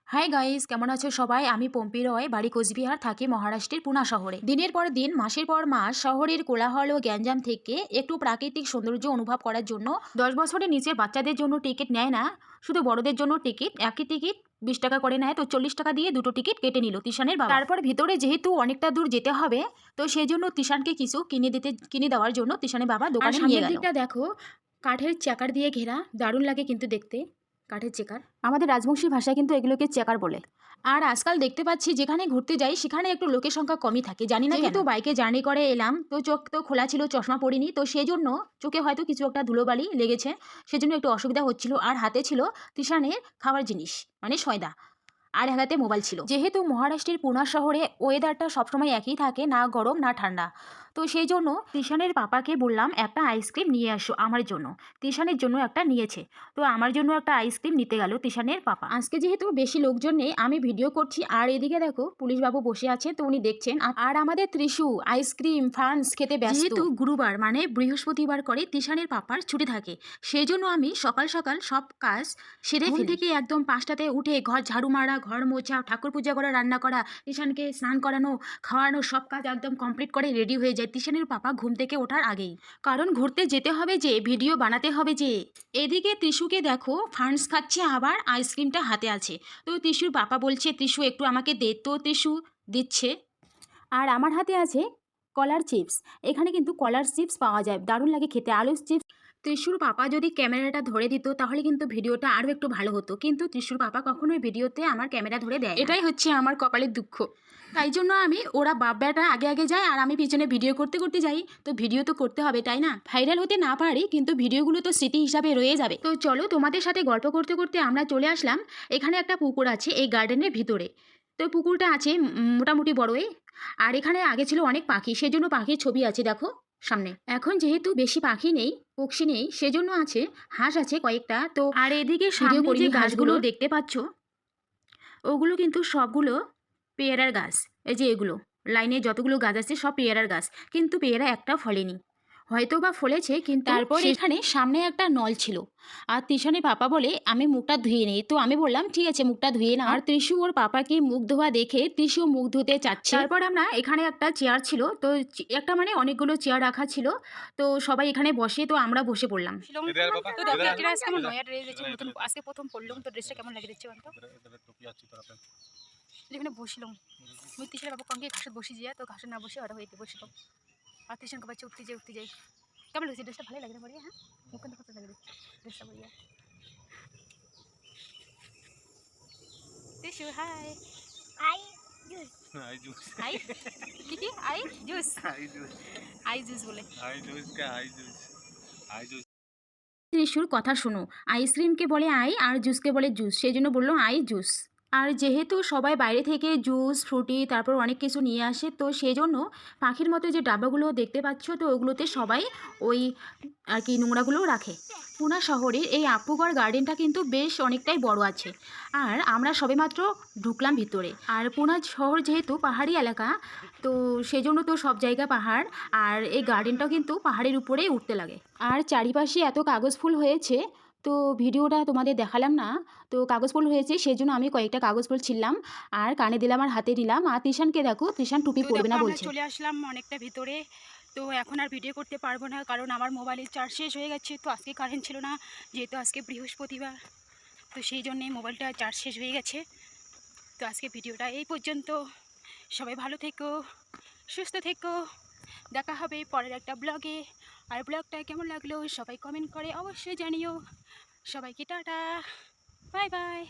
Hi guys, কেমন আছো সবাই? আমি পম্পি রয়, বাড়ি কোচবিহার, থাকি মহারাষ্ট্রের পুনা শহরে। দিনের পর দিন, মাসের পর মাস শহরের কোলাহল ও গ্যাঞ্জাম থেকে একটু প্রাকৃতিক সৌন্দর্য অনুভব করার জন্য 10 বছরের নিচের বাচ্চাদের জন্য টিকিট নেয় না, শুধু বড়দের জন্য টিকিট। একই টিকিট 20 টাকা করে নেয়, তো 40 টাকা দিয়ে দুটো টিকিট কেটে নিল তিশানের বাবা। তারপর ভিতরে যেহেতু অনেকটা দূর যেতে হবে, তো সেই জন্য তিশানকে কিছু কিনে দেওয়ার জন্য তিশানের বাবা দোকানে নিয়ে গেল। দিকটা দেখো, কাঠের চাকার দিয়ে ঘেরা, দারুণ লাগে কিন্তু দেখতে। কাঠের চেকার, আমাদের রাজবংশী ভাষায় কিন্তু এগুলোকে চেকার বলে। আর আজকাল দেখতে পাচ্ছি যেখানে ঘুরতে যাই সেখানে একটু লোকের সংখ্যা কমই থাকে, জানি না কেন। বাইকে জার্নি করে এলাম, তো চোখ তো খোলা ছিল, চশমা পরিনি, তো সেই জন্য চোখে হয়তো কিছু একটা ধুলোবালি লেগেছে, সেজন্য একটু অসুবিধা হচ্ছিল। আর হাতে ছিল তিশানের খাবার জিনিস, মানে সয়দা, আর হাতে মোবাইল ছিল। যেহেতু মহারাষ্ট্রের পুনা শহরে ওয়েদারটা সবসময় একই থাকে, না গরম না ঠান্ডা, তো সেই জন্য তিশানের পাপাকে বললাম একটা আইসক্রিম নিয়ে আসো আমার জন্য। তিশানের জন্য একটা নিয়েছে, তো আমার জন্য একটা আইসক্রিম নিতে গেল তিশানের পাপা। আজকে যেহেতু বেশি লোকজন নেই, আমি ভিডিও করছি, আর এদিকে দেখো পুলিশবাবু বসে আছে, তো উনি দেখছেন। আর আমাদের ত্রিশু আইসক্রিম ফ্রান্স খেতে ব্যস্ত। যেহেতু গুরুবার মানে বৃহস্পতিবার করে তিশানের পাপার ছুটি থাকে, সেই জন্য আমি সকাল সকাল সব কাজ সেরে ফেলি। থেকে একদম 5টাতে উঠে ঘর ঝাড়ু মারা, ঘর মোছা, ঠাকুর পূজা করা, রান্না করা, তিশানকে স্নান করানো, খাওয়ানো, সব কাজ একদম কমপ্লিট করে রেডি হয়ে যায় তিশানের পাপা ঘুম থেকে ওঠার আগেই। কারণ ঘুরতে যেতে হবে যে, ভিডিও বানাতে হবে যে। এদিকে ত্রিশুকে দেখো ফান্স খাচ্ছে, আবার আইসক্রিমটা হাতে আছে। তো ত্রিশুর পাপা বলছে ত্রিশু একটু আমাকে দে, তো ত্রিশু দিচ্ছে। আর আমার হাতে আছে কলার চিপস। এখানে কিন্তু কলার চিপস পাওয়া যায়, দারুণ লাগে খেতে, আলুর চিপস। ত্রিশুর পাপা যদি ক্যামেরাটা ধরে দিত তাহলে কিন্তু ভিডিওটা আরও একটু ভালো হতো, কিন্তু ত্রিশুর পাপা কখনোই ভিডিওতে আমার ক্যামেরা ধরে দেয়। এটাই হচ্ছে আমার কপালের দুঃখ। তাই জন্য আমি, ওরা বাপ বেটা আগে আগে যায় আর আমি পিছনে ভিডিও করতে করতে যাই, তো ভিডিও তো করতে হবে তাই না? ভাইরাল হতে না পারি, কিন্তু ভিডিওগুলো তো স্মৃতি হিসাবে রয়ে যাবে। তো চলো, তোমাদের সাথে গল্প করতে করতে আমরা চলে আসলাম। এখানে একটা পুকুর আছে এই গার্ডেনের ভিতরে, তো পুকুরটা আছে মোটামুটি বড়ই। আর এখানে আগে ছিল অনেক পাখি, সেজন্য পাখির ছবি আছে দেখো সামনে। এখন যেহেতু বেশি পাখি নেই, পক্ষী নেই, সেজন্য আছে হাঁস আছে কয়েকটা। তো আর এদিকে সামনে যে গাছগুলো দেখতে পাচ্ছ, ওগুলো কিন্তু সবগুলো পেয়ারার গাছ। এই যে এগুলো লাইনে যতগুলো গাছ আছে সব পেয়ারার গাছ, কিন্তু পেয়ারা একটাও ফলেনি, হয়তো বা ফলেছে কিন্তু। তারপর এখানে সামনে একটা নল ছিল, আর তিশানের পাপা বলে আমি মুখটা ধুয়ে নিই, তো আমি বললাম ঠিক আছে মুখটা ধুয়ে না। আর ত্রিশু ওর পাপাকে মুখ ধোয়া দেখে ত্রিশু মুখ ধুতে চাচ্ছে। তারপর আমরা এখানে একটা চেয়ার ছিল, তো একটা মানে অনেকগুলো চেয়ার রাখা ছিল, তো সবাই এখানে বসে, তো আমরা বসে পড়লাম। তো দেখো একটা আজকে আমার নয়া ড্রেস আছে, নতুন আজকে প্রথম পরলাম, তো ড্রেসটা কেমন লাগে দেখছি বলতো। যেখানে বসলাম মুই তিশার বাবু কঙ্গে ঘাসত বসি যা, তো ঘাসে না বসে ওরা হইতে বসলাম, আর তিশানকে বাচ্চা উঠতে যাই। কেমন লাগছে ড্রেসটা? ভালো লাগে না বড়িয়া? হ্যাঁ, মুখ কিন্তু কত লাগে ড্রেসটা বড়িয়া। তিশু হাই। আই জুস, আই জুস, আই কি কি আই জুস, আই জুস, আই জুস বলে, আই জুস কা আই জুস, আই জুস। ত্রিশুর কথা শোনো, আইসক্রিমকে বলে আই আর জুসকে বলে জুস, সেই জন্য বললো আই জুস। আর যেহেতু সবাই বাইরে থেকে জুস ফ্রুটি তারপর অনেক কিছু নিয়ে আসে, তো সেই জন্য পাখির মতো যে ডাব্বাগুলো দেখতে পাচ্ছ, তো ওগুলোতে সবাই ওই আর কি নোংরাগুলো রাখে। পুনা শহরের এই আপুগড় গার্ডেনটা কিন্তু বেশ অনেকটাই বড় আছে, আর আমরা সবেমাত্র ঢুকলাম ভিতরে। আর পুনা শহর যেহেতু পাহাড়ি এলাকা, তো সেই জন্য তো সব জায়গা পাহাড়, আর এই গার্ডেনটাও কিন্তু পাহাড়ের উপরেই উঠতে লাগে। আর চারিপাশে এত কাগজ ফুল হয়েছে, তো ভিডিওটা তোমাদের দেখালাম না, তো কাগজ ফুল হয়েছে সেই জন্য আমি কয়েকটা কাগজ ফুল ছিললাম আর কানে দিলাম আর হাতে নিলাম। আর তিশানকে দেখো, তিশান টুপি পরবে না বলছে। চলে আসলাম অনেকটা ভিতরে, তো এখন আর ভিডিও করতে পারবো না, কারণ আমার মোবাইলের চার্জ শেষ হয়ে গেছে, তো আজকে কারেন্ট ছিল না, যেহেতু আজকে বৃহস্পতিবার, তো সেই জন্যে মোবাইলটা চার্জ শেষ হয়ে গেছে। তো আজকে ভিডিওটা এই পর্যন্ত। সবাই ভালো থেকো, সুস্থ থেকো, দেখা হবে পরের একটা ব্লগে। আর ব্লগটা কেমন লাগলো সবাই কমেন্ট করে অবশ্যই জানিও। সবাইকে টাটা, বাই বাই।